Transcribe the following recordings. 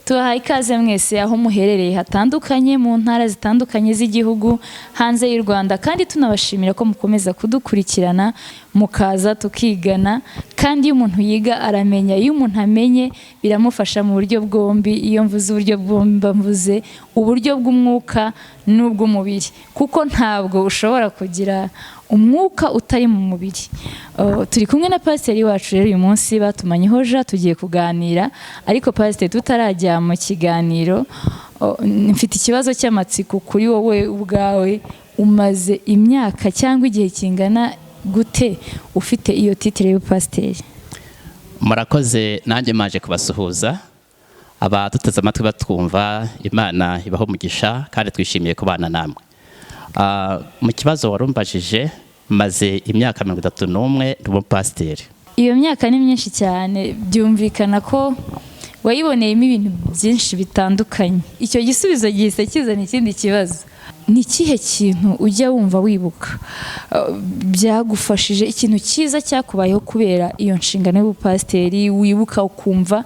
Tubahaye ikaze mwese aho muherereye hatandukanye mu ntara zitandukanye z'igihugu hanze y'u Rwanda, kandi tunabashimira ko mukomeza kudukurikirana mukaza tukigana. Kandi iyo umuntu yiga aramenya, iyo umuntu amenye biramufasha mu buryo bwombi. Iyo mvuze uburyo bwombi mvuze uburyo bw'umwuka n'ubw'umubiri, kuko ntabwo ushobora kugira umwuka utari mu mubiri. Turi kumwe na pasiteri wacu rero uyu munsi batumanyeho tugiye kuganira, ariko pasiteri tutarajya mu kiganiro mfite ikibazo cy'amatsiko kuri wowe ubwawe. Umaze imyaka cyangwa igihe kingana gute ufite iyo titire y'ubupasiteri? Murakoze, nanjye maje kubasuhuza abaduteze amatwi batwumva. Imana ibaho umugisha kandi twishimiye kubana namwe. Mu kibazo warumbajije, maze imyaka 31 ndi umupasiteri. Iyo myaka ni myinshi cyane, byumvikana ko wayiboneyemo ibintu byinshi bitandukanye. Icyo gisubizo gihise kizana ikindi kibazo. Ni ikihe kintu ujya wumva wibuka byagufashije, ikintu cyiza cyakubayeho kubera iyo nshingano y'ubupasiteri, wibuka ukumva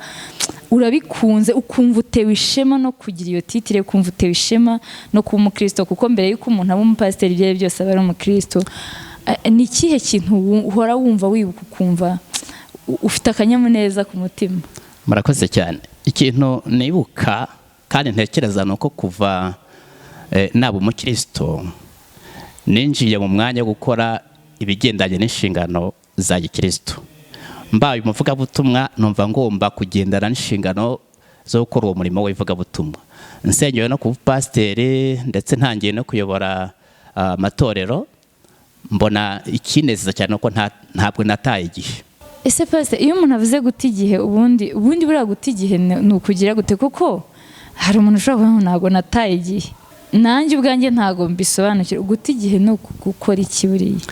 urabikunze, ukumva utewe ishema no kugira iyo titire, ukumva utewe ishema no kuba umukristo? Kuko mbere y'uko umuntu aba umupasiteri ibyo byose aba ari umukristo. Ni ikihe kintu uhora wumva wibuka ukumva ufite akanyamuneza ku mutima? Murakoze cyane. Ikintu nibuka kandi ntekereza nuko kuva naba umukristo ninjiye mu mwanya wo gukora ibigendanye n'inshingano za gikristo. Mbaye umuvugabutumwa, numva ngomba kugendana n'inshingano zo gukora uwo murimo w'ivugabutumwa. Nsengewe no kuba pasiteri, ndetse ntangiye no kuyobora amatorero. Mbona ikinezeza cyane uko ntabwo nataye igihe. Ese pasiteri, iyo umuntu avuze guta igihe, ubundi buriya guta igihe ni ukugira gute? Kuko hari umuntu ushobora kuvuga ngo ntabwo nataye igihe. Nanjye ubwanjye ntabwo mbisobanukirwa. Guta igihe ni gukora iki buriya?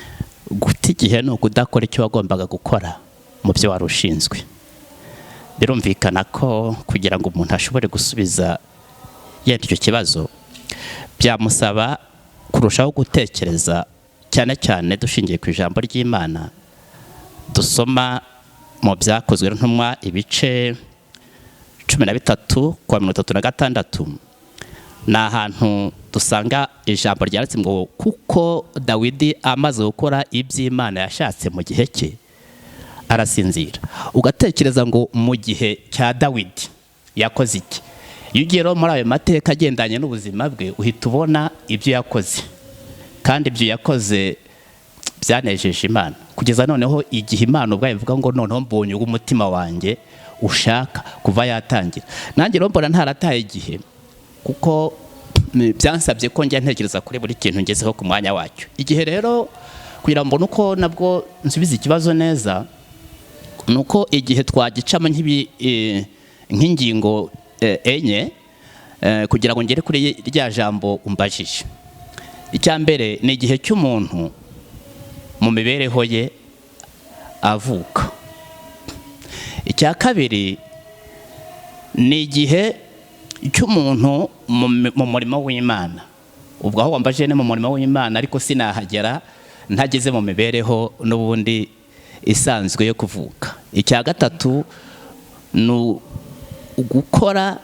Guta igihe ni ukudakora icyo wagombaga gukora mu byo wari ushinzwe. Birumvikana ko kugira ngo umuntu ashobore gusubiza yenda icyo kibazo, byamusaba kurushaho gutekereza, cyane cyane dushingiye ku ijambo ry'Imana dusoma mu Byakozwe n'Intumwa ibice 13 kwa 36. Ni ahantu dusanga ijambo ryanditse ngo kuko Dawidi amaze gukora iby'Imana yashatse mu gihe cye arasinzira. Ugatekereza ngo mu gihe cya Dawidi yakoze iki? Iyo ugiye muri ayo mateka agendanye n'ubuzima bwe, uhita ubona ibyo yakoze, kandi ibyo yakoze byanejeje Imana, kugeza noneho igihe Imana ubwayo ivuga ngo noneho mbonye umutima wanjye ushaka kuva yatangira. Nanjye rero mbona ntarataye igihe, kuko byansabye ko njya ntekereza kuri buri kintu ngezeho ku mwanya wacyo. Igihe rero kugira mbone uko nabwo nsubiza ikibazo neza, nuko igihe twagicamo nk'ingingo enye kugira ngo ngere kuri rya jambo umbajije. Icya mbere ni igihe cy'umuntu mu mibereho ye avuka. Icya kabiri ni igihe cy'umuntu mu murimo w'Imana. Ubwo aho wambaje ni mu murimo w'Imana, ariko sinahagera ntageze mu mibereho n'ubundi isanzwe yo kuvuka. Icya gatatu ni gukora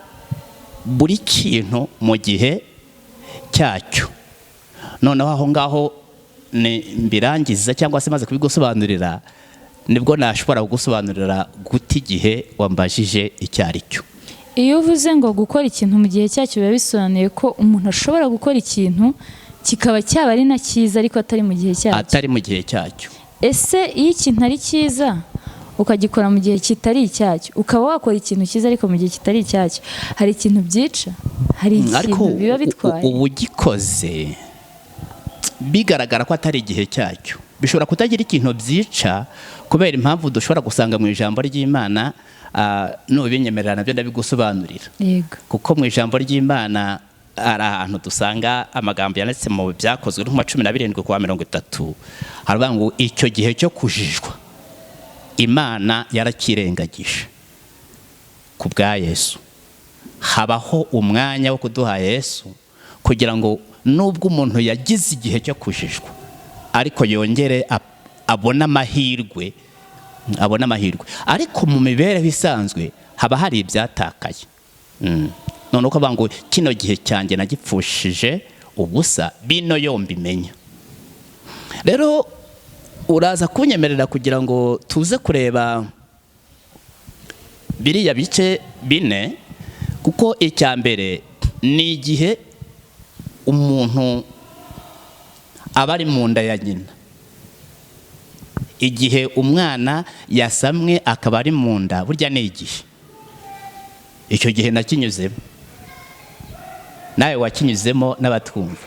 buri kintu mu gihe cyacyo. Noneho aho ngaho mbirangiza cyangwa se maze kubigusobanurira, nibwo nashobora kugusobanurira guta igihe wambajije icyo ari cyo. Iyo uvuze ngo gukora ikintu mu gihe cyacyo, biba bisobanuye ko umuntu ashobora gukora ikintu kikaba cyaba ari na cyiza, ariko atari mu gihe cyacyo. Atari mu gihe cyacyo. Ese iyo ikintu ari cyiza ukagikora mu gihe kitari icyacyo, ukaba wakora ikintu cyiza ariko mu gihe kitari icyacyo, hari ikintu byica? Hari ikintu biba bitwaye? Ubu gikoze bigaragara ko atari igihe cyacyo, bishobora kutagira ikintu byica, kubera impamvu dushobora gusanga mu ijambo ry'Imana. N'ubinyemerera nabyo ndabigusobanurira. Yego. Kuko mu ijambo ry'Imana hari ahantu dusanga amagambo yanditse mu Byakozwe n'Intumwa 17 kwa 30, haravuga ngo icyo gihe cyo kujijwa Imana yarakirengagije ku bwa Yesu. Habaho umwanya wo kuduha Yesu kugira ngo nubwo umuntu yagize igihe cyo kujijwa, ariko yongere abona amahirwe abona amahirwe. Ariko mu mibereho isanzwe haba hari ibyatakaye. none uko ngo kino gihe cyanjye nagipfushije ubusa, bino yombi menya. Rero uraza kunyemerera kugira ngo tuze kureba biriya bice bine, kuko icya mbere ni igihe umuntu aba ari mu nda ya nyina, igihe umwana yasamwe akaba ari mu nda, burya ni igihe. Icyo gihe nakinyuzemo, nawe wakinyuzemo n'abatwumva.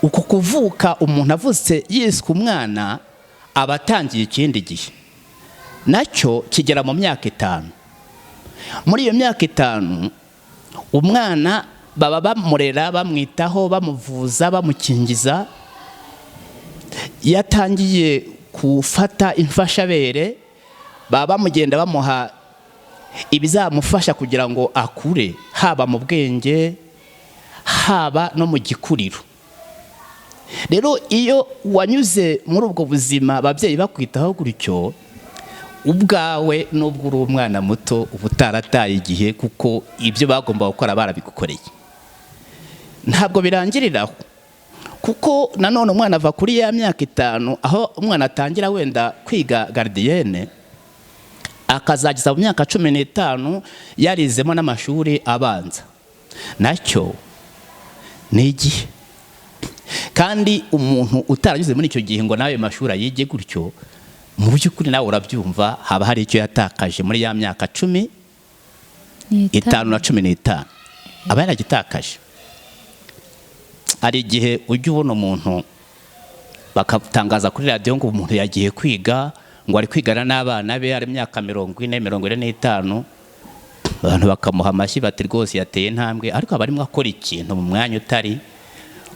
Uko kuvuka umuntu avutse yiswe umwana aba atangiye ikindi gihe, nacyo kigera mu myaka 5. Muri iyo myaka 5 umwana baba bamurera, bamwitaho, bamuvuza, bamukingiza. Yatangiye gufata imfashabere, baba bamugenda bamuha ibizamufasha kugira ngo akure, haba mu bwenge haba no mu gikuriro. Rero iyo wanyuze muri ubwo buzima ababyeyi bakwitaho gutyo, ubwawe nubwo uri umwana muto uba utarataye igihe, kuko ibyo bagomba gukora barabigukoreye. Ntabwo birangiriraho, kuko nanone umwana ava kuri ya myaka 5 aho umwana atangira wenda kwiga gardienne, akazageza mu myaka 15 yarizemo n'amashuri abanza, nacyo ni igihe. Kandi umuntu utaranyuze muri icyo gihe ngo nawe mashuri ayige gutyo, mu by'ukuri nawe urabyumva, haba hari icyo yatakaje muri ya myaka 15 na 15, aba yaragitakaje. Hari igihe ujya ubona umuntu bakatangaza kuri radiyo ngo umuntu yagiye kwiga, ngo ari kwigana n'abana be, ari imyaka 40-45, abantu bakamuha amashyi bati rwose yateye intambwe, ariko aba arimo akora ikintu mu mwanya utari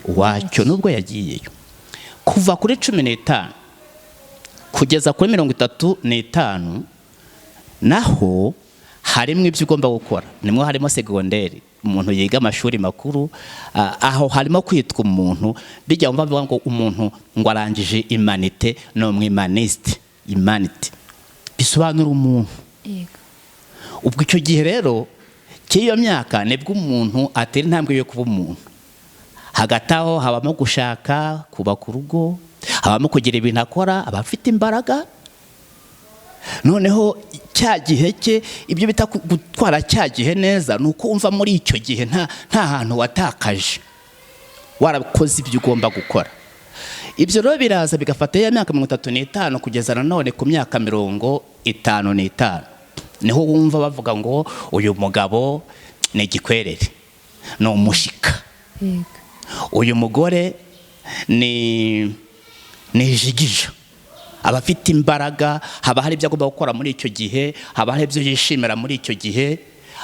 wacyo nubwo yagiyeyo. Kuva kuri 15 kugeza kuri 35 naho harimo ibyo ugomba gukora. Nimwe harimo segonderi, umuntu yiga amashuri makuru, aho harimo kwitwa umuntu. Bijya umva ngo umuntu ngo arangije humanite no mwimaniste, humanity bisobanura umuntu. Ubwo icyo gihe rero cy'iyo myaka nibwo umuntu atera intambwe yo kuba umuntu. Hagati aho habamo gushaka, kubaka urugo, habamo kugira ibintu akora, abafite imbaraga. Noneho cya gihe cye, ibyo bita gutwara cya gihe neza, nuko umva muri icyo gihe nta hantu watakaje, warakoze ibyo ugomba gukora. Ibyo rero biraza bigafata ya myaka 35 kugeza nanone ku myaka 55, niho wumva bavuga ngo uyu mugabo ni igikwerere, ni umushika. Uyu mugore ni ijigija, abafite imbaraga. Haba hari ibyo agomba gukora muri icyo gihe, haba hari ibyo yishimira muri icyo gihe.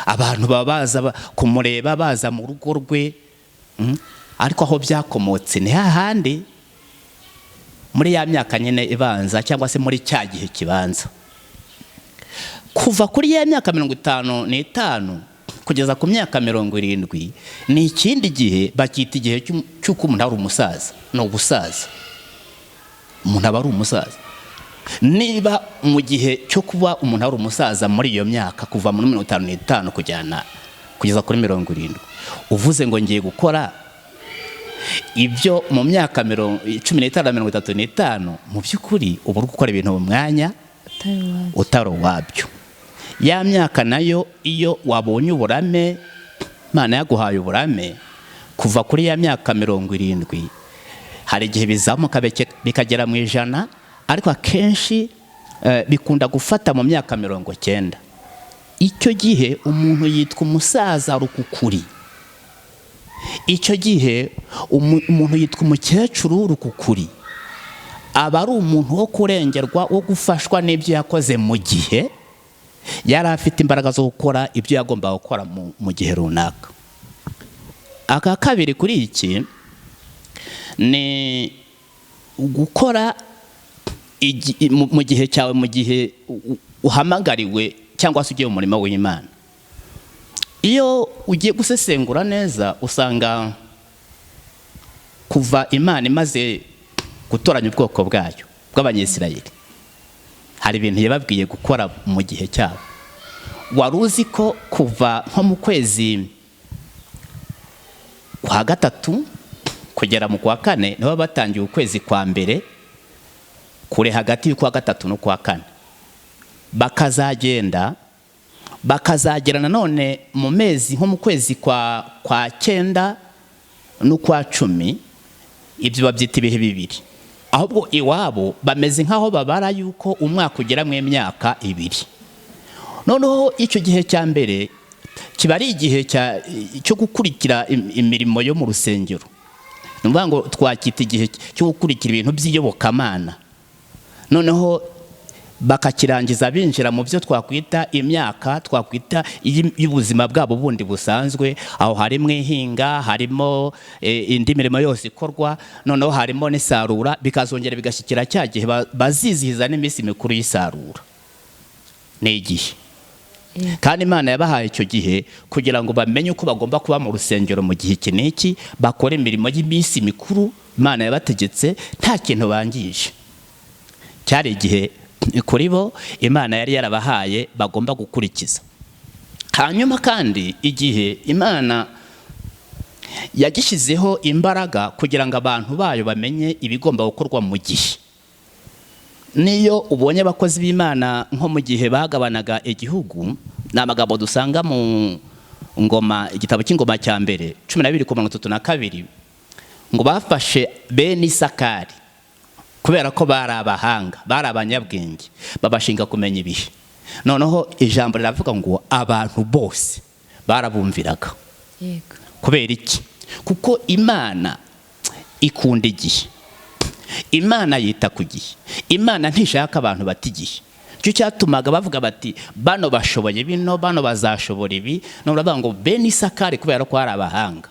Abantu baba baza kumureba, baza mu rugo rwe. Ariko aho byakomotse ni hahandi muri ya myaka nyine ibanza, cyangwa se muri cya gihe kibanza. Kuva kuri ya myaka 55 kugeza ku myaka 70 ni ikindi gihe, bakita igihe cy'uko umuntu ari umusaza. No gusaza, umuntu aba ari umusaza. Niba mu gihe cyo kuba umuntu ari umusaza muri iyo myaka, kuva muri 55 kugeza kuri 70, uvuze ngo ngiye gukora ibyo mu myaka 15-35, mu by'ukuri uba uri gukora ibintu mu mwanya utari wabyo. Ya myaka nayo iyo wabonye uburame, Imana yaguhaye uburame, kuva kuri ya myaka 70 hari igihe bizamuka bikagera mu 100, ariko akenshi bikunda gufata mu myaka 90. Icyo gihe umuntu yitwa umusaza rukukuri. Icyo gihe umuntu yitwa umukecuru rukukuri. Aba ari umuntu wo kurengerwa, wo gufashwa n'ibyo yakoze mu gihe yari afite imbaraga zo gukora ibyo yagomba gukora mu gihe runaka. Aka kabiri kuri iki ni gukora mu gihe cyawe, mu gihe uhamagariwe cyangwa se ugiye mu murimo w'Imana. Iyo ugiye gusesengura neza, usanga kuva Imana imaze gutoranya ubwoko bwayo bw'Abanyesirayeli, hari ibintu yababwiye gukora mu gihe cyabo. wari uzi ko kuva nko mu kwezi kwa gatatu kugera mu kwa kane niho batangiye ukwezi kwa mbere kure hagati y'ukwa gatatu no kwa kane, bakazagera nanone mu mezi nko mu kwezi kwa cyenda n'ukwa cumi, ibyo babyita ibihe bibiri. Ahubwo iwabo bameze nk'aho babara yuko umwaka ugera mu myaka ibiri. Noneho icyo gihe cya mbere kiba ari igihe cyo gukurikira imirimo yo mu rusengero. Ni ukuvuga ngo twakita igihe cyo gukurikira ibintu by'iyobokamana. Noneho bakakirangiza binjira mu byo twakwita imyaka, twakwita y'ubuzima bwabo bundi busanzwe. Aho harimo ihinga, harimo indi mirimo yose ikorwa, noneho harimo n'isarura, bikazongera bigashyikira cya gihe bazizihiza n'iminsi mikuru y'isarura. Ni igihe kandi Imana yabahaye icyo gihe kugira ngo bamenye uko bagomba kuba mu rusengero mu gihe iki n'iki, bakora imirimo y'iminsi mikuru Imana yabategetse nta kintu bangije. Cyari igihe kuri bo Imana yari yarabahaye bagomba gukurikiza. Hanyuma kandi igihe Imana yagishyizeho imbaraga kugira ngo abantu bayo bamenye ibigomba gukorwa mu gihe. Niyo ubonye abakozi b'Imana nko mu gihe bagabanaga igihugu, ni amagambo dusanga mu Ngoma, igitabo cy'Ingoma cya mbere 12:32, ngo bafashe bene Isakari kubera ko bari abahanga, bari abanyabwenge, babashinga kumenya ibihe. Noneho ijambo riravuga ngo abantu bose barabumviraga. Kubera iki? Kuko Imana ikunda igihe, Imana yita ku gihe, Imana ntishaka abantu bata igihe. Cyo cyatumaga bavuga bati bano bashoboye bino, bano bazashobora ibi. No baravuga ngo bene Isakari kubera ko ari abahanga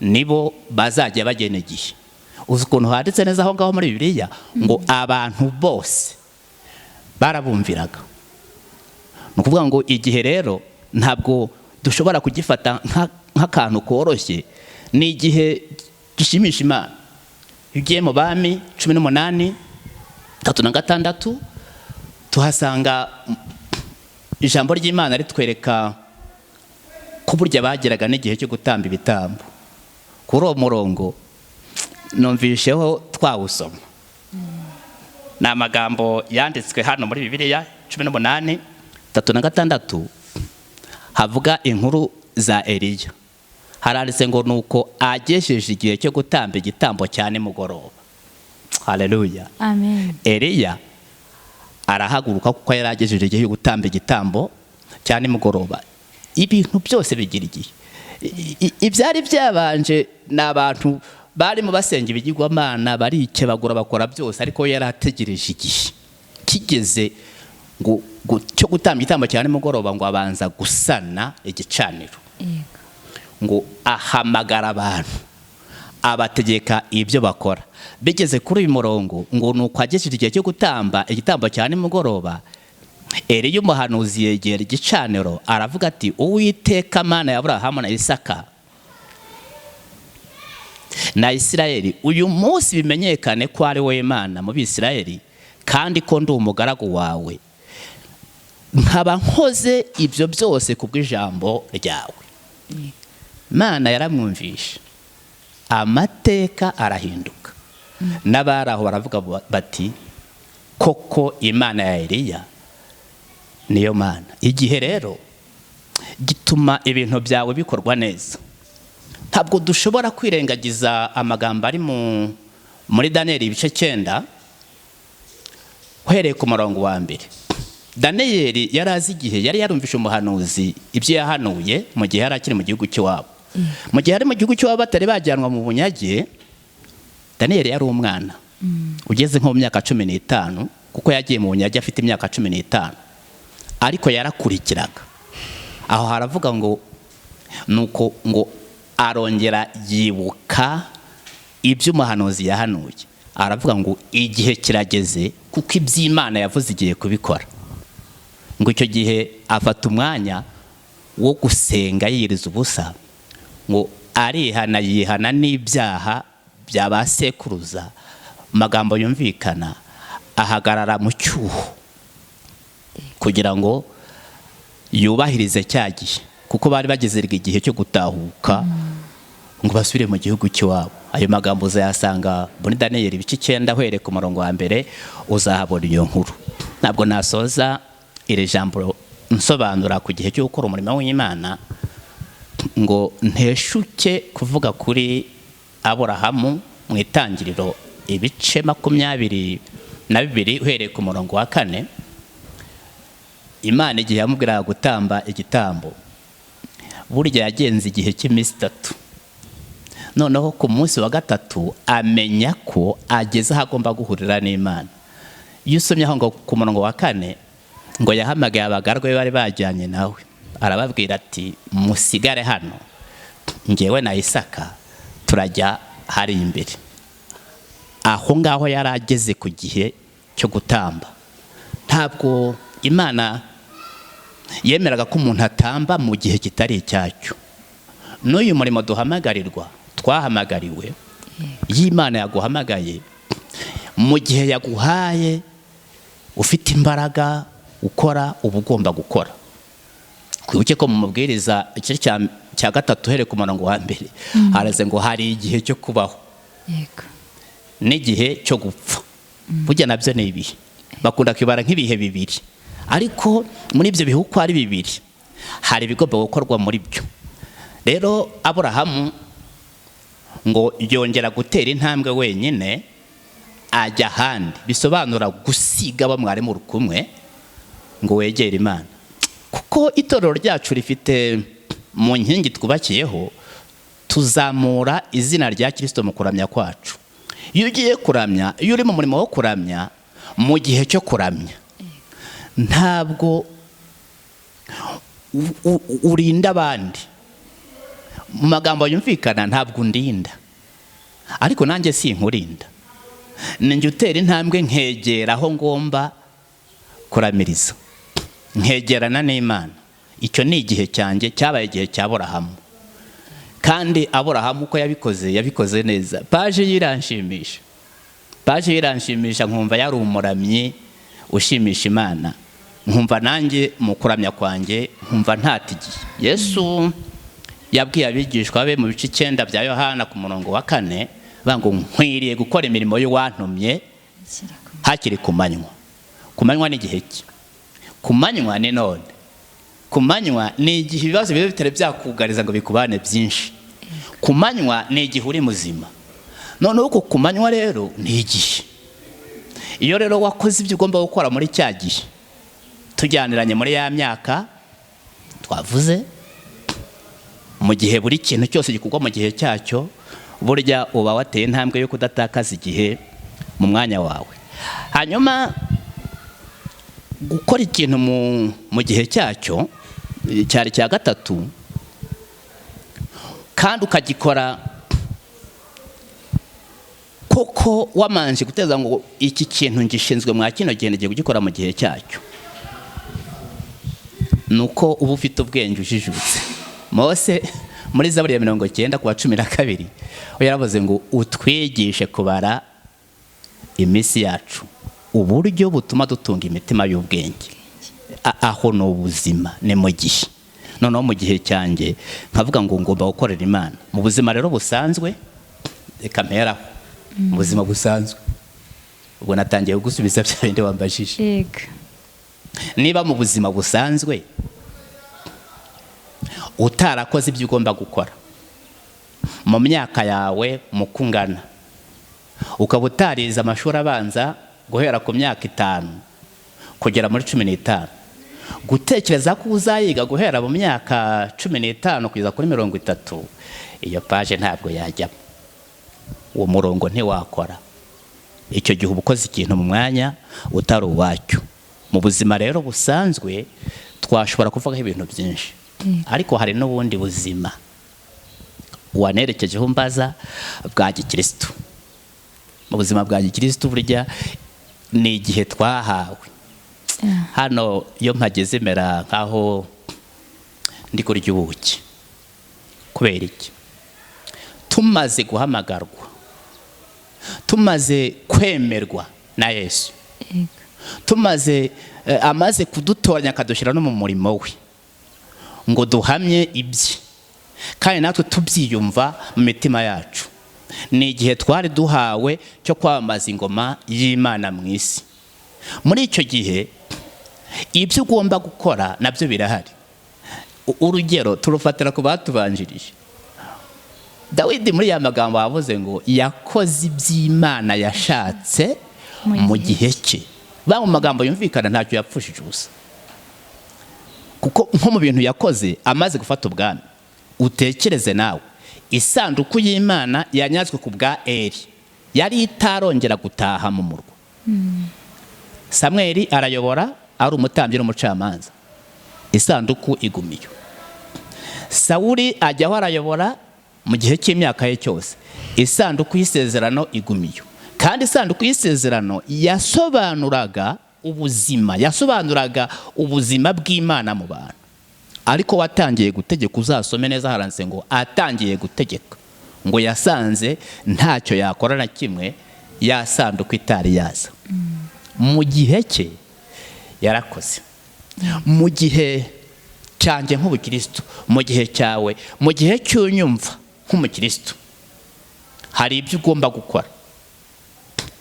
nibo bazajya bagena igihe. Uzi ukuntu handitse neza aho ngaho muri Bibiliya ngo abantu bose barabumviraga. Ni ukuvuga ngo igihe rero ntabwo dushobora kugifata nk'akantu koroshye, ni igihe gishimisha Imana. Ugiye mu Bami 18:36 tuhasanga ijambo ry'Imana ritwereka ko burya bageraga n'igihe cyo gutamba ibitambo. Kuri uwo murongo numvisheho twawusoma. Ni amagambo yanditswe hano muri Bibiliya 18:36 havuga inkuru za Eliya. Haranditse ngo nuko agejeje igihe cyo gutamba igitambo cyane mugoroba. Haleluya. Amen. Eliya arahaguruka kuko yari agejeje igihe cyo gutamba igitambo cyane mugoroba. Ibintu byose bigira igihe. Ibyari byabanje n'abantu bari mu basenga ibigirwamana, barikebagura bakora byose, ariko yari ategereje igihe kigeze ngo cyo gutamba igitambo cyane mugoroba, ngo abanza gusana igicaniro. Ngo ahamagara abantu abategeka ibyo bakora. Bigeze kuri uyu murongo ngo nuko agejeje igihe cyo gutamba igitambo cyane mugoroba, Eliya umuhanuzi yegera igicaniro aravuga ati Uwiteka Mana ya Aburahamu na Isaka na Isirayeli, uyu munsi bimenyekane ko ari wowe Mana mu Bisirayeli, kandi ko ndi umugaragu wawe, nkaba nkoze ibyo byose kubw'ijambo ryawe. Mana yaramwumvisha, amateka arahinduka. N'abari aho baravuga bati koko Imana ya Eliya niyo Mana. Igihe rero gituma ibintu byawe bikorwa neza. Ntabwo dushobora kwirengagiza amagambo ari muri Daniyeli ibice 9 uhereye ku murongo wa mbere. Daniyeli yari azi igihe, yari yarumvishe umuhanuzi ibyo yahanuye mu gihe yari akiri mu gihugu cy'iwabo. Mu gihe ari mu gihugu cy'iwabo batari bajyanwa mu bunyage, Daniyeli yari umwana ugeze nko mu myaka 15, kuko yagiye mu bunyage afite imyaka 15, ariko yarakurikiraga. Aho haravuga ngo nuko ngo arongera yibuka ibyo umuhanuzi yahanuye. Aravuga ngo igihe kirageze kuko iby'Imana yavuze igiye kubikora. Ngo icyo gihe afata umwanya wo gusenga yiriza ubusa, ngo yihana n'ibyaha by'abasekuruza. Magambo yumvikana, ahagarara mu cyuho kugira ngo yubahirize cya gihe, kuko bari bageze igihe cyo gutahuka ngo basubire mu gihugu cy'iwabo. Ayo magambo uzayasanga muri Daniyeli ibice 9 uhereye ku murongo wa mbere, uzahabona iyo nkuru. Ntabwo nasoza iri jambo nsobanura ku gihe cyo gukora umurimo w'Imana ngo nteshuke kuvuga kuri Aburahamu mu Itangiriro ibice 22 uhereye ku murongo wa 4. Imana igihe yamubwiraga gutamba igitambo, burya yagenze igihe cy'iminsi 3. Noneho ku munsi wa 3 amenya ko ageze aho agomba guhurira n'Imana. Iyo usomye aho ngo ku murongo wa 4 ngo yahamagaye abagarwa be bari bajyanye nawe, arababwira ati musigare hano, njyewe na Isaka turajya hari imbere. Aho ngaho yari ageze ku gihe cyo gutamba. Ntabwo Imana yemeraga ko umuntu atamba mu gihe kitari icyacyo. N'uyu murimo duhamagarirwa, twahamagariwe, y'Imana yaguhamagaye mu gihe yaguhaye ufite imbaraga ukora uba ugomba gukora. Kwibuke ko mu mubwiriza igice cya 3 uhereye ku murongo wa 1 haraze ngo hari igihe cyo kubaho n'igihe cyo gupfa. Burya nabyo ni ibihe, bakunda kwibara nk'ibihe bibiri, ariko muri ibyo bihe uko ari bibiri hari ibigomba gukorwa muri byo. Rero Aburahamu ngo yongera gutera intambwe wenyine ajya ahandi, bisobanura gusiga abo mwari muri kumwe ngo wegere Imana. Kuko itorero ryacu rifite mu nkingi twubakiyeho, tuzamura izina rya Kristo mu kuramya kwacu. Iyo ugiye kuramya, iyo uri mu murimo wo kuramya, mu gihe cyo kuramya ntabwo urinda abandi. Mu magambo yumvikana, ntabwo undinda, ariko nanjye sinkurinda. Ninjye utera intambwe nkegera aho ngomba kuramiriza, nkegerana n'Imana. Icyo ni igihe cyanjye, cyabaye igihe cya Aburahamu. Kandi Aburahamu uko yabikoze neza. Paje yiranshimisha, nkumva yari umuramyi ushimisha Imana, nkumva nanjye mu kuramya kwanjye nkumva ntatigiye. Yesu yabwiye abigishwa be mu bice 9 bya Yohana ku murongo wa 4 bango nkwiriye gukora imirimo y'uwantumye hakiri ku manywa. Ku manywa ni igihe ki? Ku manywa ni none. Ku manywa ni igihe ibibazo bibe bitari byakugariza ngo bikubane byinshi. Ku manywa ni igihe uri muzima. None uko ku manywa rero ni igihe. Iyo rero wakoze ibyo ugomba gukora muri cya gihe, tujyaniranye muri ya myaka twavuze, mu gihe buri kintu cyose gikorwa mu gihe cyacyo, burya uba wateye intambwe yo kudatakaza igihe mu mwanya wawe. Hanyuma gukora ikintu mu gihe cyacyo cyari cya 3, kandi ukagikora koko wamanje guteza ngo iki kintu ngishinzwe mwa kino gihe ngiye kugikora mu gihe cyacyo, nuko uba ufite ubwenge ujijutse. Mose muri Zaburi ya 90 ku wa 12 yaravuze ngo utwigishe kubara iminsi yacu, uburyo butuma dutunga imitima y'ubwenge. Aho no ubuzima ni mu gihe. Noneho mu gihe cyanjye nkavuga ngo ngomba gukorera Imana. Mu buzima rero busanzwe, reka mpera mu buzima busanzwe, ubwo natangiye gusubiza bya bindi wambajije. Niba mu buzima busanzwe utarakoze ibyo ugomba gukora mu myaka yawe mu kungana, ukaba utarize amashuri abanza guhera ku myaka 5 kugera muri 15, gutekereza ko uzayiga guhera mu myaka 15 kugeza kuri 30, iyo page ntabwo yajyamo, uwo murongo ntiwakora. Icyo gihe ubukoze ikintu mu mwanya utari uwacyo. Mu buzima rero busanzwe twashobora kuvugaho ibintu byinshi, ariko hari n'ubundi buzima wanerekejeho mbaza bwa gikristo. Mu buzima bwa gikristo burya ni igihe twahawe. Hano iyo mpageze mera nkaho ndi kurya ubuki. Kubera iki? Tumaze guhamagarwa, tumaze kwemerwa na Yesu, tumaze amaze kudutoranya akadushyira no mu murimo we, ngo duhamye ibye kandi natwe tubyiyumva mu mitima yacu. Ni igihe twari duhawe cyo kwamamaza ingoma y'Imana mu isi. Muri icyo gihe ibyo ugomba gukora nabyo birahari. Urugero turufatira ku batubanjirije. Dawidi muri ya magambo yavuze ngo yakoze iby'Imana yashatse mu gihe cye. Mu magambo yumvikana ntacyo yapfushije ubusa, kuko nko mu bintu yakoze amaze gufata ubwami. Utekereze nawe, isanduku y'Imana yanyazwe ku bwa Eli, yari itarongera gutaha mu murwa. Samweli arayobora, ari umutambyi n'umucamanza, isanduku igumiyo. Sawuli ajyaho arayobora mu gihe cy'imyaka ye cyose, isanduku y'isezerano igumiyo. Kandi isanduku y'isezerano yasobanuraga ubuzima bw'Imana mu bantu. Ariko watangiye gutegeka, uzasome neza haranditse ngo atangiye gutegeka, ngo yasanze ntacyo yakora na kimwe ya sanduku itari yaza. Mu gihe cye yarakoze. Mu gihe cyanjye nk'ubukristo, mu gihe cyawe, mu gihe cy'unyumva nk'umukristo, hari ibyo ugomba gukora.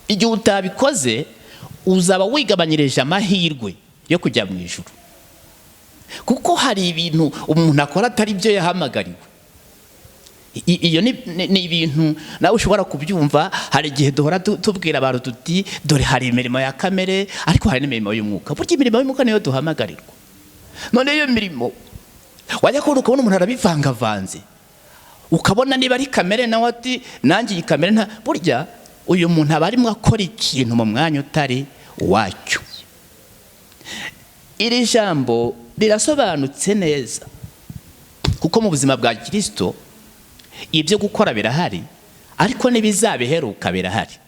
Igihe utabikoze uzaba wigabanyirije amahirwe yo kujya mu ijuru, kuko hari ibintu umuntu akora atari byo yahamagariwe. Iyo ni ibintu nawe ushobora kubyumva. Hari igihe duhora tubwira abantu tuti dore hari imirimo ya kamere ariko hari n'imirimo y'umwuka. Burya imirimo y'umwuka niyo duhamagarirwa. None iyo mirimo wajya kubona ukabona umuntu arabivangavanze, ukabona niba ari kamere nawe ati nanjye iyi kamere nta. Burya uyu muntu aba arimo akora ikintu mu mwanya utari wacyo. Iri jambo rirasobanutse neza, kuko mu buzima bwa Kristo ibyo gukora birahari, ariko n'ibizabiheruka birahari.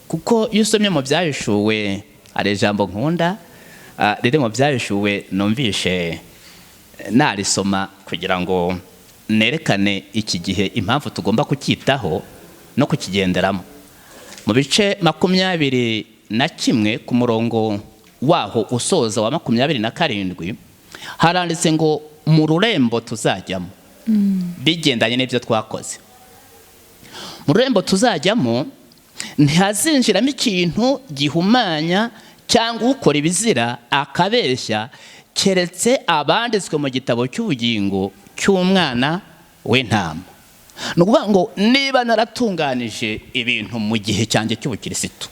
Kuko iyo usomye mu Byahishuwe, hari ijambo nkunda riri mu Byahishuwe numvishe narisoma kugira ngo nerekane iki gihe impamvu tugomba kucyitaho no kukigenderamo. Mu bice 21 ku murongo waho usoza wa 27 haranditse ngo mu rurembo tuzajyamo. Bigendanye n'ibyo twakoze. Mu rurembo tuzajyamo ntihazinjiramo ikintu gihumanya cyangwa ukora ibizira akabeshya, keretse abanditswe mu gitabo cy'ubugingo cy'Umwana w'Intama. Ni ukuvuga ngo niba naratunganije ibintu mu gihe cyanjye cy'ubukirisitu,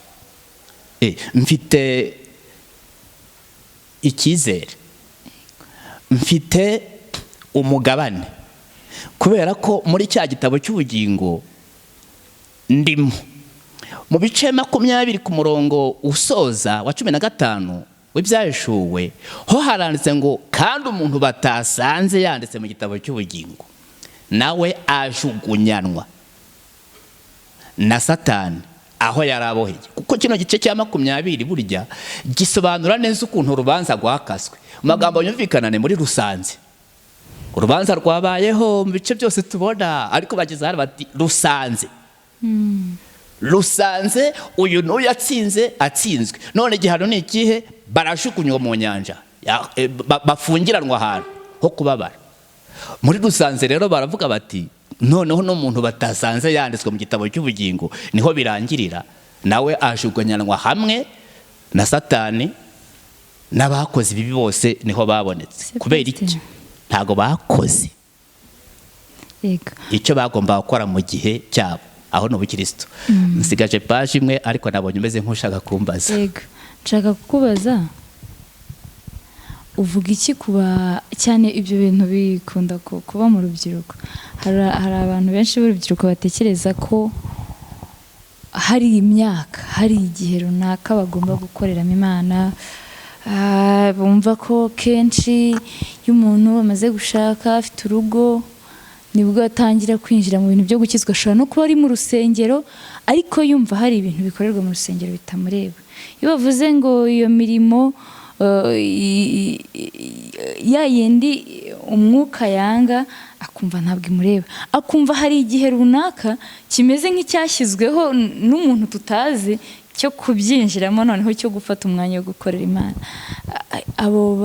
mfite icyizere, mfite umugabane, kubera ko muri cya gitabo cy'ubugingo ndimo. Mu bice 20 ku murongo usoza wa 15 w'Ibyahishuwe ho haranditse ngo kandi umuntu batasanze yanditse mu gitabo cy'ubugingo nawe ajugunyanwa na Satani aho yaraboheye. Kuko kino gice cya 20 burya gisobanura neza ukuntu urubanza rwakaswe. Magambo yumvikanane muri rusanze. Urubanza rwabayeho mu bice byose tubona, ariko bageze hari bati rusanze. Rusanze uyu n'uyu atsinzwe. None igihano ni ikihe? Barashukunywa mu nyanja, bafungiranwa ahantu ho kubabara. Muri rusanze rero baravuga bati noneho n'umuntu batasanze yanditswe mu gitabo cy'ubugingo niho birangirira, nawe ajugunyanwa hamwe na Satani n'abakoze ibibi bose niho babonetse. Kubera iki? Ntago bakoze icyo bagomba gukora mu gihe cyabo. Aho no bukristo. Nsigaje page imwe ariko nabonye umeze nk'ushaka kumbaza. Nshaka kukubaza, uvuga iki kuba cyane ibyo bintu bikunda kuba mu rubyiruko? Hari abantu benshi b'urubyiruko batekereza ko hari imyaka, hari igihe runaka bagomba gukoreramo Imana. Bumva ko kenshi iyo umuntu amaze gushaka afite urugo nibwo atangira kwinjira mu bintu byo gukizwa. Ashobora no kuba ari mu rusengero ariko yumva hari ibintu bikorerwa mu rusengero bitamureba. Iyo bavuze ngo iyo mirimo ya yindi umwuka yanga, akumva ntabwo imureba, akumva hari igihe runaka kimeze nk'icyashyizweho n'umuntu tutazi cyo kubyinjiramo, noneho cyo gufata umwanya wo gukorera Imana. Abo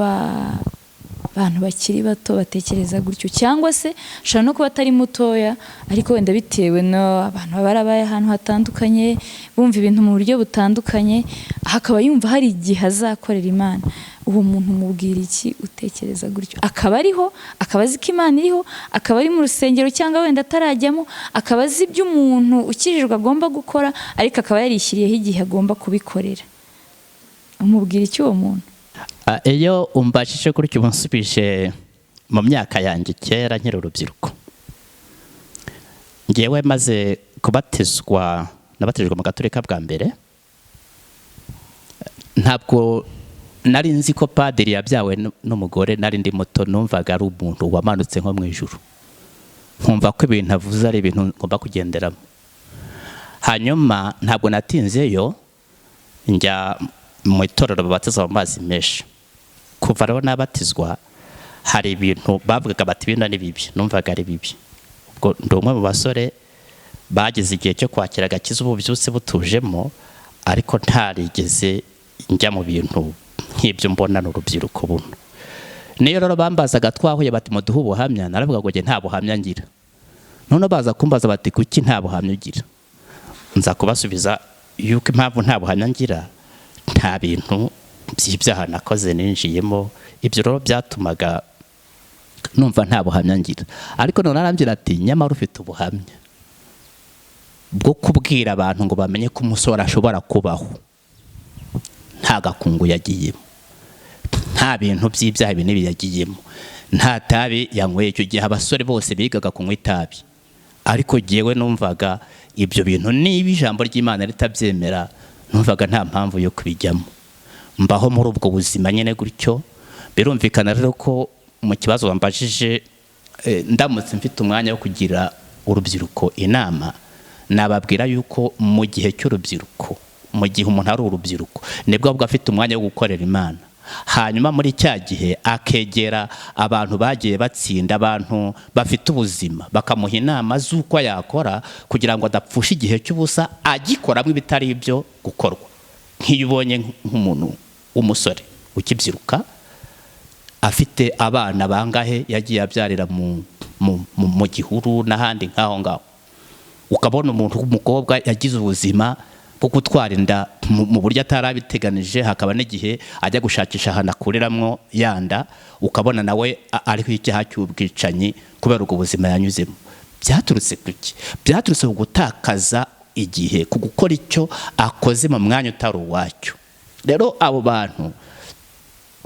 abantu bakiri bato batekereza gutyo, cyangwa se ashobora no kuba atari mutoya ariko wenda bitewe no abantu barabaye ahantu hatandukanye bumva ibintu mu buryo butandukanye, hakaba yumva hari igihe azakorera Imana. Uwo muntu mubwira iki utekereza gutyo? Akaba ariho, akaba azi ko Imana iriho, akaba ari mu rusengero cyangwa wenda atarajyamo, akaba azi ibyo umuntu ukijijwe agomba gukora, ariko akaba yarishyiriyeho igihe agomba kubikorera. Umubwira iki uwo muntu? Iyo umbajije gutyo unsubije mu myaka yanjye kera nkiri urubyiruko, ngewe maze kubatizwa, nabatijwe mu Gatolika bwa mbere, ntabwo nari nzi ko padiri yabyawe n'umugore, nari ndi muto, numvaga ari umuntu wamanutse nko mu ijuru, nkumva ko ibintu avuze ari ibintu ngomba kugenderamo. Hanyuma ntabwo natinzeyo, njya mu itorero babatiza mu mazi menshi. Kuva rero nabatizwa, hari ibintu bavugaga bati bino ni bibi, numvaga ari bibi. Ubwo ndi umwe mu basore bageze igihe cyo kwakira agakiza ububyutse butujemo, ariko ntarigeze njya mu bintu nk'ibyo mbona n'urubyiruko buno. Niyo rero bambazaga twahuye bati muduhe ubuhamya, naravuga ngo nge nta buhamya ngira. None baza kumbaza bati kuki nta buhamya ugira, nza kubasubiza yuko impamvu nta buhamya ngira, nta bintu by'ibyaha nakoze ninjiyemo. Ibyo rero byatumaga numva nta buhamya ngira. Ariko none arambwira ati nyamara ufite ubuhamya bwo kubwira abantu ngo bamenye ko umusore ashobora kubaho nta gakungu yagiyemo, nta bintu by'ibyaha binini yagiyemo, nta tabi yanyweye. Icyo gihe abasore bose bigaga kunywa itabi, ariko jyewe numvaga ibyo bintu niba ijambo ry'Imana ritabyemera, numvaga nta mpamvu yo kubijyamo. Mbaho muri ubwo buzima nyine gutyo. Birumvikana rero ko mu kibazo wambajije, ndamutse mfite umwanya wo kugira urubyiruko inama, nababwira yuko mu gihe cy'urubyiruko, mu gihe umuntu ari urubyiruko, nibwo bwo afite umwanya wo gukorera Imana. Hanyuma muri cya gihe akegera abantu bagiye batsinda, abantu bafite ubuzima, bakamuha inama z'uko yakora kugira ngo adapfusha igihe cy'ubusa agikoramo ibitari ibyo gukorwa. Nk'iyo ubonye nk'umuntu w'umusore ukibyiruka afite abana bangahe yagiye abyarira mu gihuru n'ahandi nk'aho ngaho, ukabona umuntu w'umukobwa yagize ubuzima bwo gutwara inda mu buryo atarabiteganije, hakaba n'igihe ajya gushakisha ahantu akuriramo yanda, ukabona nawe ariho icyaha cy'ubwicanyi kubera ubwo buzima yanyuzemo. Byaturutse kuki? Byaturutse ku gutakaza igihe, ku gukora icyo akoze mu mwanya utari uwacyo. Rero abo bantu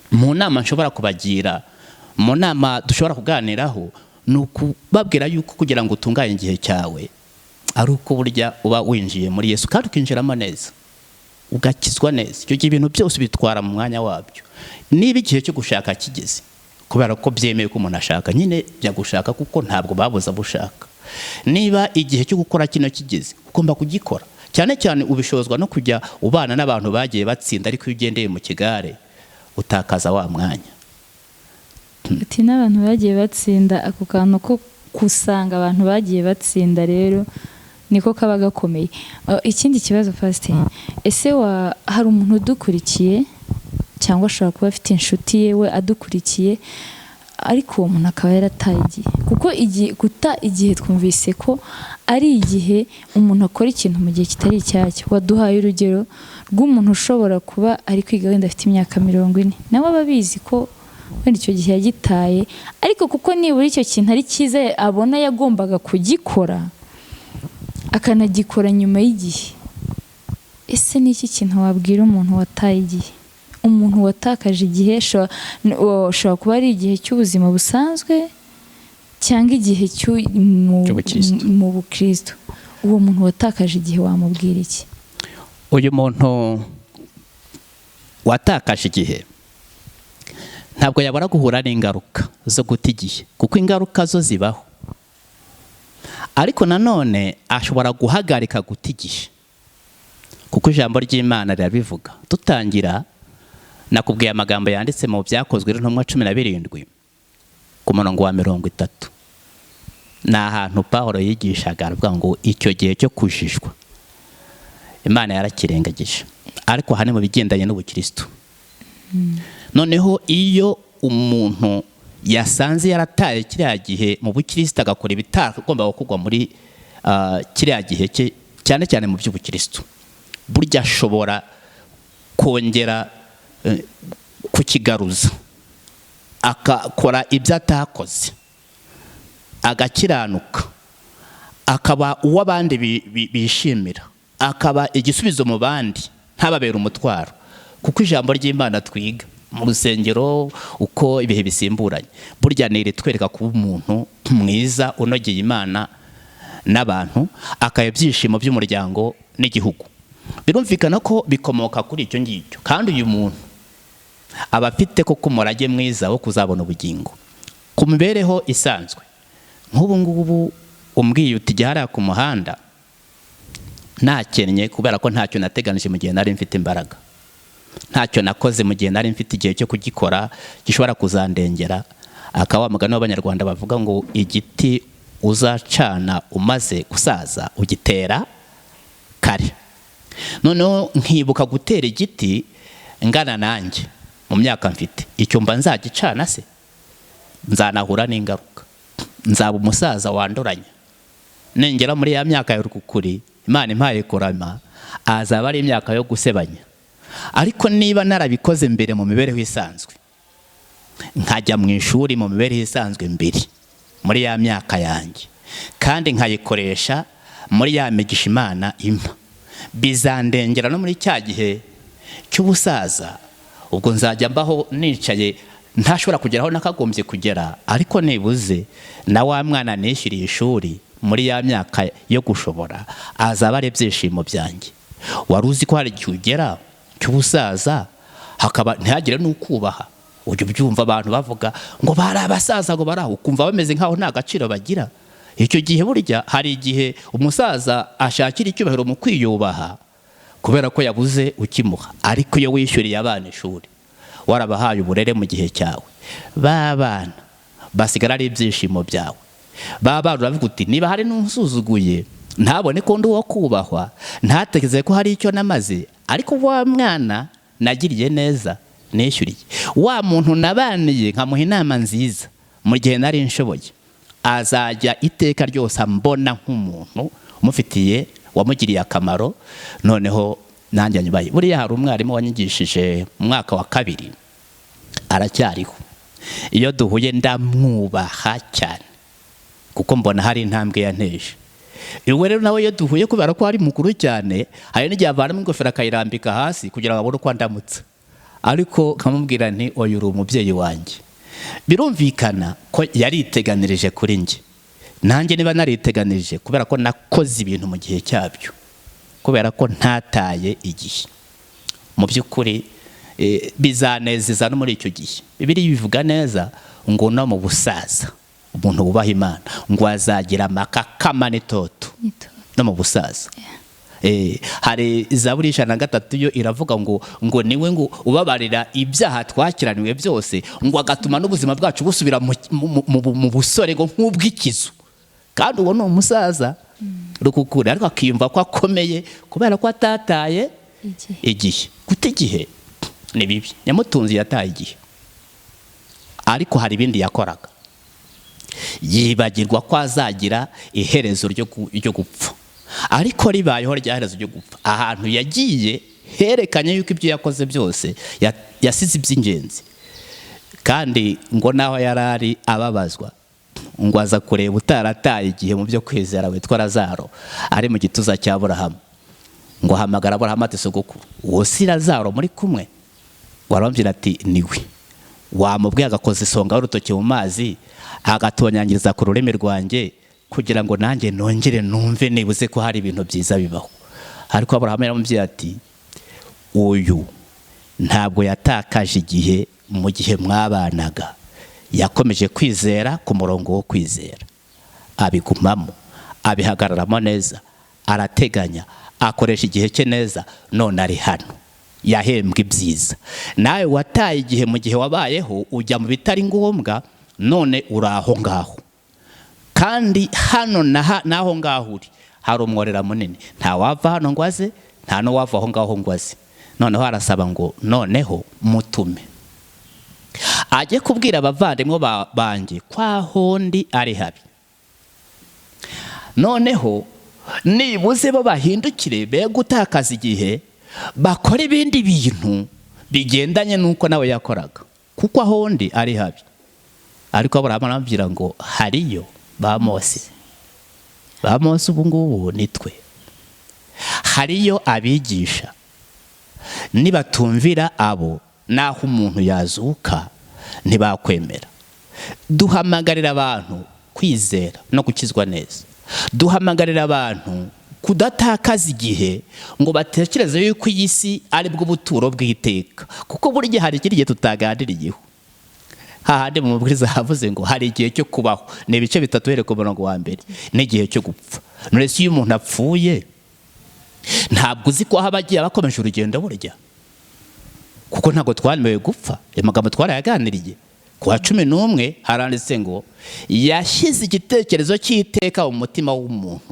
mu nama nshobora kubagira, mu nama dushobora kuganiraho, ni ukubabwira yuko kugira ngo utunganye igihe cyawe ari uko burya uba winjiye muri Yesu kandi ukinjiramo neza, ugakizwa neza. Icyo gihe ibintu byose bitwara mu mwanya wabyo. Niba igihe cyo gushaka kigeze, kubera ko byemewe ko umuntu ashaka, nyine jya gushaka kuko ntabwo babuza bushaka. Niba igihe cyo gukora kino kigeze, ugomba kugikora. Cyane cyane ubishozwa no kujya ubana n'abantu bagiye batsinda, ariko iyo ugendeye mu kigare utakaza wa mwanya. Ati n'abantu bagiye batsinda, ako kantu ko kusanga abantu bagiye batsinda rero niko kaba gakomeye. Ikindi kibazo Pastor, ese hari umuntu udukurikiye cyangwa ashobora kuba afite inshuti yewe adukurikiye, ariko uwo muntu akaba yarataye igihe? Kuko guta igihe twumvise ko ari igihe umuntu akora ikintu mu gihe kitari icyacyo. Waduhaye urugero rw'umuntu ushobora kuba ari kwiga wenda afite imyaka 40, nawe aba abizi ko wenda icyo gihe yagitaye, ariko kuko nibura icyo kintu ari cyiza abona yagombaga kugikora, akanagikora nyuma y'igihe. Ese ni iki kintu wabwira umuntu wataye igihe, umuntu watakaje igihe? Ushobora kuba ari igihe cy'ubuzima busanzwe cyangwa igihe mu bukristo. Uwo muntu watakaje igihe wamubwira iki? Uyu muntu watakaje igihe ntabwo yabura guhura n'ingaruka zo guta igihe, kuko ingaruka zo zibaho. Ariko nanone ashobora guhagarika guta igihe, kuko ijambo ry'Imana rirabivuga. Dutangira nakubwiye amagambo yanditse mu Byakozwe n'Intumwa 17 ku murongo wa 30. Ni ahantu Pawulo yigishaga aravuga ngo icyo gihe cyo kujijwa Imana yarakirengagije, ariko hani mu bigendanye n'ubukristo. Noneho iyo umuntu yasanze yarataye kiriya gihe mu bukristo agakora ibitagomba gukorwa muri kiriya gihe cye, cyane cyane mu by'ubukristo, burya ashobora kongera kukigaruza, akakora ibyo atakoze, agakiranuka, akaba uwo abandi bishimira, akaba igisubizo mu bandi, ntababera umutwaro. Kuko ijambo ry'Imana twiga mu rusengero uko ibihe bisimburanye, burya ni ritwereka kuba umuntu mwiza unogeye Imana n'abantu, akaba ibyishimo by'umuryango n'igihugu. Birumvikana ko bikomoka kuri icyo ngicyo, kandi uyu muntu aba afite koko umurage mwiza wo kuzabona ubugingo ku mibereho isanzwe. Nk'ubu ngubu umbwiye uti jya hariya ku muhanda, ntakennye kubera ko ntacyo nateganije mu gihe nari mfite imbaraga, ntacyo nakoze mu gihe nari mfite igihe cyo kugikora gishobora kuzandengera. Akaba mugani w'Abanyarwanda bavuga ngo igiti uzacana umaze gusaza ugitera kare. Noneho nkibuka gutera igiti ngana nanjye mu myaka mfite, icyo mba nzagicana se? Nzanahura n'ingaruka, nzaba umusaza wanduranya. Nengera muri ya myaka y'urukukuri Imana impaye kurama, azaba ari imyaka yo gusebanya. Ariko niba narabikoze mbere mu mibereho isanzwe, nkajya mu ishuri mu mibereho isanzwe mbere muri ya myaka yanjye, kandi nkayikoresha muri ya migisha Imana impa, bizandengera no muri cya gihe cy'ubusaza. Ubwo nzajya mbaho nicaye ntashobora kugeraho nakagombye kugera, ariko nibuze na wa mwana nishyuriye ishuri muri ya myaka yo gushobora, azaba ari ibyishimo byanjye. Wari uzi ko hari igihe ugera cy'ubusaza hakaba ntihagire n'ukubaha, ujya ubyumva abantu bavuga ngo bari abasaza ngo baraho, ukumva bameze nkaho nta gaciro bagira. Icyo gihe burya hari igihe umusaza ashakira icyubahiro mu kwiyubaha kubera ko yabuze ukimuha. Ariko iyo wishyuriye abana ishuri, warabahaye uburere mu gihe cyawe, ba bana basigara ari ibyishimo byawe. Ba bana uravuga uti niba hari n'unsuzuguye ntabone ko ndi uwo kubahwa, ntatekereze ko hari icyo namaze, ariko wa mwana nagiriye neza nishyuriye, wa muntu nabaniye nkamuha inama nziza mu gihe nari nshoboye, azajya iteka ryose ambona nk'umuntu umufitiye, wamugiriye akamaro. Noneho nanjye anyubaye. Buriya hari umwarimu wanyigishije mu mwaka wa 2, aracyariho. Iyo duhuye ndamwubaha cyane kuko mbona hari intambwe yanteje. Iwe rero nawe iyo duhuye kubera ko ari mukuru cyane, hari n'igihe avanamo ingofero akayirambika hasi kugira ngo abone uko andamutsa, ariko nkamubwira nti oya uri umubyeyi wanjye. Birumvikana ko yariteganirije kuri njye, nanjye niba nariteganirije kubera ko nakoze ibintu mu gihe cyabyo, kubera ko ntataye igihe. Mu by'ukuri bizanezeza no muri icyo gihe. Bibiliya bivuga neza ngo no mu busaza umuntu wubaha Imana ngo azagira amakakama n'itoto no mu busaza. Hari Zaburi 103 yo iravuga ngo niwe ngo ubabarira ibyaha twakiraniwe byose, ngo agatuma n'ubuzima bwacu busubira mu busore ngo nk'ubw'ikizu. Kandi uwo ni umusaza rukukuri, ariko akiyumva ko akomeye kubera ko atataye igihe. Guta igihe ni bibi. Nyamutunzi yataye igihe, ariko hari ibindi yakoraga, yibagirwa ko azagira iherezo ryo gupfa. Ariko ribayeho rya herezo ryo gupfa, ahantu yagiye herekanye yuko ibyo yakoze byose yasize iby'ingenzi. Kandi ngo naho yarari ababazwa, ngo aza kureba utarataye igihe mu byo kwizera witwa Lazaro ari mu gituza cya Aburahamu, ngo hamagara Aburahamu ati sogokuru, uwo si Lazaro muri kumwe? Warambwira ati niwe. Wamubwiye agakoza isonga y'urutoki mu mazi agatonyangiriza ku rurimi rwanjye kugira ngo nanjye nongere numve nibuze ko hari ibintu byiza bibaho. Ariko Aburahamu yaramubwiye ati uyu ntabwo yatakaje igihe mu gihe mwabanaga, yakomeje kwizera ku murongo wo kwizera, abigumamo, abihagararamo neza, arateganya, akoresha igihe cye neza, none ari hano yahembwe ibyiza. Nawe wataye igihe mu gihe wabayeho ujya mu bitari ngombwa, none uraho ngaho. Kandi hano naho ngaho uri hari umworera munini, nta wava hano ngo aze, nta no wava aho ngaho ngo aze. Noneho arasaba ngo noneho mutume ajye kubwira abavandimwe banjye ko aho ndi ari habi, noneho nibuze bo bahindukire be gutakaza igihe bakora ibindi bintu bigendanye n'uko nawe yakoraga, kuko aho ndi ari habi. Ariko Aburahamu arambwira ngo hariyo ba Mose ubu ngubu nitwe, hariyo abigisha nibatumvira abo naho umuntu yazuka ntibakwemera. Duhamagarira abantu kwizera no gukizwa neza, duhamagarira abantu kudatakaza igihe ngo batekereze yuko iyi si ari bwo buturo bw'iteka, kuko burya hari ikindi gihe tutaganiriyeho. Hahandi mu mabwiriza havuze ngo hari igihe cyo kubaho, ni ibice bitatu uhereye ku murongo wa mbere, n'igihe cyo gupfa. None se iyo umuntu apfuye ntabwo uzi ko haba agiye abakomeje urugendo burya, kuko ntabwo twanemewe gupfa. Amagambo twarayaganiriye ku wa 11 haranditse ngo yashyize igitekerezo cy'iteka mu mutima w'umuntu,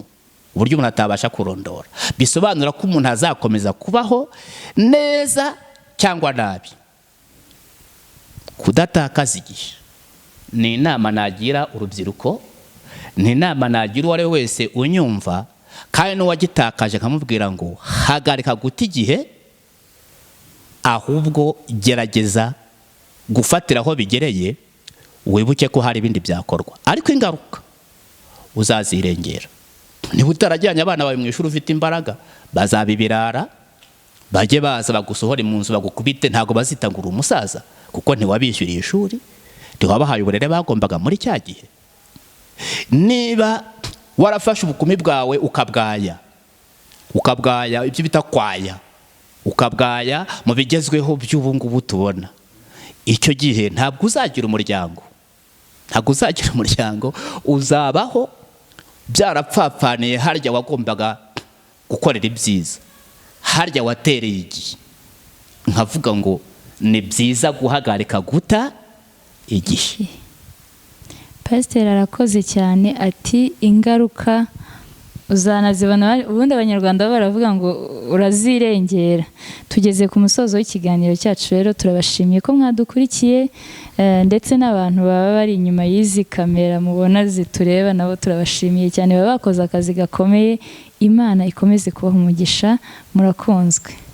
uburyo umuntu atabasha kurondora. Bisobanura ko umuntu azakomeza kubaho neza cyangwa nabi. Kudatakaza igihe ni inama nagira urubyiruko, ni inama nagira uwo ari we wese unyumva, kandi n'uwagitakaje nkamubwira ngo hagarika guta igihe, ahubwo gerageza gufatira aho bigereye, wibuke ko hari ibindi byakorwa, ariko ingaruka uzazirengera. Niba utarajyanye abana bawe mu ishuri ufite imbaraga, bazabibirara, bajye baza bagusohore mu nzu bagukubite, ntabwo bazitangura umusaza, kuko ntiwabishyuriye ishuri, ntiwabahaye uburere bagombaga muri cya gihe. Niba warafashe ubukumi bwawe ukabwaya ibyo bita kwaya, ukabwaya mu bigezweho by'ubu ngubu tubona, icyo gihe ntabwo uzagira umuryango, uzabaho byarapfapfaniye. Harya wagombaga gukorera ibyiza, harya watereye igihe. Nkavuga ngo ni byiza guhagarika guta igihe. Pasiteri arakoze cyane, ati ingaruka uzanazibona. Ubundi Abanyarwanda baravuga ngo urazirengera. Tugeze ku musozo w'ikiganiro cyacu rero, turabashimiye ko mwadukurikiye, ndetse n'abantu baba bari inyuma y'izi kamera mubona zitureba, nabo turabashimiye cyane, baba bakoze akazi gakomeye. Imana ikomeze kubaha umugisha, murakunzwe.